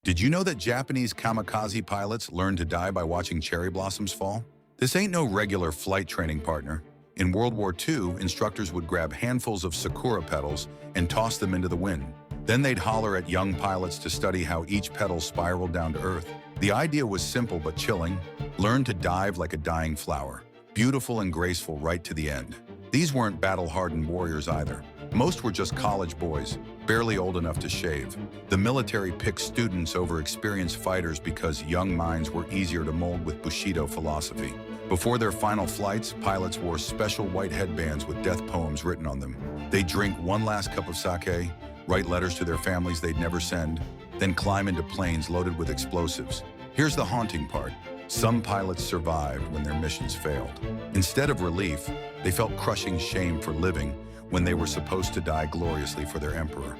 Did you know that Japanese kamikaze pilots learned to die by watching cherry blossoms fall? This ain't no regular flight training partner. In World War II, instructors would grab handfuls of sakura petals and toss them into the wind. Then they'd holler at young pilots to study how each petal spiraled down to Earth. The idea was simple but chilling. Learn to dive like a dying flower, beautiful and graceful right to the end. These weren't battle-hardened warriors either. Most were just college boys, barely old enough to shave. The military picked students over experienced fighters because young minds were easier to mold with Bushido philosophy. Before their final flights, pilots wore special white headbands with death poems written on them. They'd drink one last cup of sake, write letters to their families they'd never send, then climb into planes loaded with explosives. Here's the haunting part. Some pilots survived when their missions failed. Instead of relief, they felt crushing shame for living when they were supposed to die gloriously for their emperor.